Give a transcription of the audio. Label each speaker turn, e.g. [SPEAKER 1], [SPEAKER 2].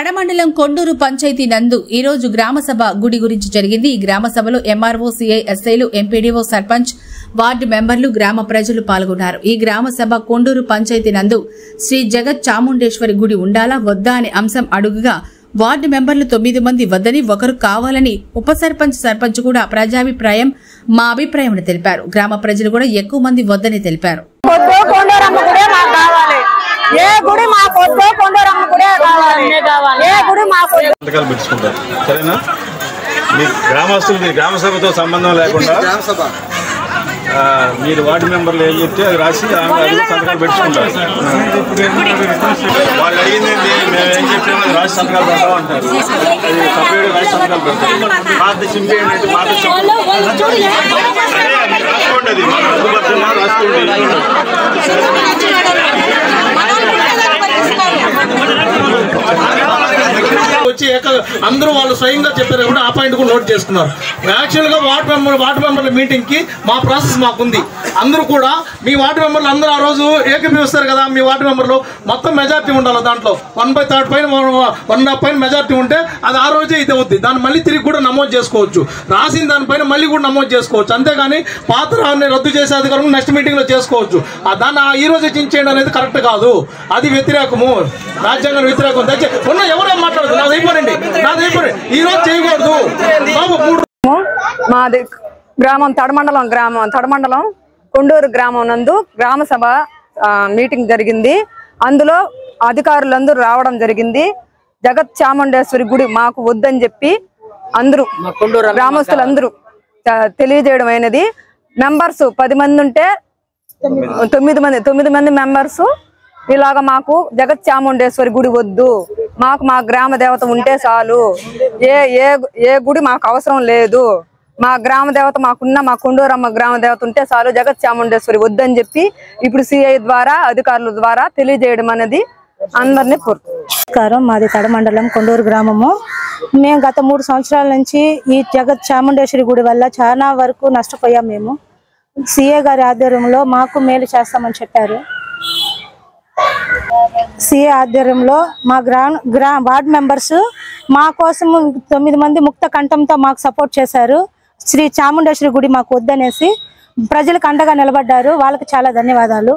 [SPEAKER 1] తడమండలం కొండూరు పంచాయతీ నందు ఈ రోజు గ్రామ సభ గుడి గురించి జరిగింది। ఈ గ్రామ సభలో ఎంఆర్ఓ, సిఐ, ఎస్ఐలు, ఎంపీడీఓ, సర్పంచ్, వార్డు మెంబర్లు, గ్రామ ప్రజలు పాల్గొన్నారు। ఈ గ్రామ సభ కొండూరు పంచాయతీ నందు శ్రీ జగత్ చాముండేశ్వరి గుడి ఉండాలా వద్దా అనే అంశం అడుగుగా వార్డు మెంబర్లు 9 మంది వద్దని, ఒకరు కావాలని ఉప సర్పంచ్, సర్పంచ్ కూడా ప్రజాభిప్రాయం మా అభిప్రాయం తెలిపారు। గ్రామ ప్రజలు కూడా ఎక్కువ మంది వద్దని తెలిపారు।
[SPEAKER 2] ఏ గుడి మాకు కొండూరమ్మ గుడే కావాలి, ఏ గుడి మాకు
[SPEAKER 3] పెట్టుకుంటారు। సరేనా? మీ గ్రామస్తులు మీ గ్రామ సభతో సంబంధం లేకుండా మీరు వార్డు మెంబర్లు ఏం చెప్తే అది రాసి సంతకాలు పెట్టుకుంటారు। వాళ్ళు అడిగింది మేము ఏం చెప్పామో అది రాసి సంతకాలు పెడతా ఉంటారు। అది సపరేట్ రాసి సంతకాలు పెడతారు। పాత చింపి ఏంటంటే పాత రాసుకోండి, అది మన రఘుభద్రమా రాసుకోండి।
[SPEAKER 4] వచ్చి అందరూ వాళ్ళు స్వయంగా చెప్పారు కూడా ఆ పాయింట్ కూడా నోట్ చేసుకున్నారు। యాక్చువల్గా వార్డు మెంబర్ల మీటింగ్ కి మా ప్రాసెస్ మాకుంది। అందరూ కూడా మీ వార్డు మెంబర్లు అందరూ ఆ రోజు ఏకీభవిస్తారు కదా। మీ వార్డు మెంబర్లు మొత్తం మెజార్టీ ఉండాలి, దాంట్లో 1/3 పైన 1.5 పైన మెజార్టీ ఉంటే అది ఆ రోజే ఇది అవుద్ది। దాన్ని మళ్ళీ తిరిగి కూడా నమోదు చేసుకోవచ్చు, రాసిన దానిపైన మళ్ళీ కూడా నమోదు చేసుకోవచ్చు। అంతేగాని పాత రాన్ని రద్దు చేసే అధికారం నెక్స్ట్ మీటింగ్ లో చేసుకోవచ్చు। దాన్ని ఈ రోజు చేయండి అనేది కరెక్ట్ కాదు, అది వ్యతిరేకము, రాజ్యాంగం వ్యతిరేకం। దయచేసి ఎవరేం మాట్లాడదు, నాది అయిపోయింది, ఈ రోజు చేయకూడదు బాబు।
[SPEAKER 2] మాది గ్రామం తడమండలం కొండూరు గ్రామం నందు గ్రామ సభ మీటింగ్ జరిగింది। అందులో అధికారులందరూ రావడం జరిగింది। జగత్ చాముండేశ్వరి గుడి మాకు వద్దని చెప్పి అందరూ గ్రామస్తులందరూ తెలియజేయడం అయినది। మెంబర్స్ 10 మంది ఉంటే 9 మంది మెంబర్స్ ఇలాగ మాకు జగత్ చాముండేశ్వరి గుడి వద్దు, మాకు మా గ్రామ దేవత ఉంటే చాలు, ఏ గుడి మాకు అవసరం లేదు, మా గ్రామ దేవత మాకున్న మా కొండూరమ్మ గ్రామ దేవత ఉంటే చాలు, జగత్ చాముండేశ్వరి వద్దని చెప్పి ఇప్పుడు సిఐ ద్వారా అధికారుల ద్వారా తెలియజేయడం అనేది అందరినీ
[SPEAKER 5] నమస్కారం। మాది తడమండలం కొండూరు గ్రామము। మేము గత 3 సంవత్సరాల నుంచి ఈ జగత్ చాముండేశ్వరి గుడి వల్ల చాలా వరకు నష్టపోయాం। మేము సిఐ గారి ఆధ్వర్యంలో మాకు మేలు చేస్తామని చెప్పారు। సిఐ ఆధ్వర్యంలో మా వార్డ్ మెంబర్స్ మా కోసం 9 మంది ముక్త కంఠంతో మాకు సపోర్ట్ చేశారు। శ్రీ చాముండేశ్వరి గుడి మాకు వద్దనేసి ప్రజలకు అండగా నిలబడ్డారు, వాళ్ళకి చాలా ధన్యవాదాలు।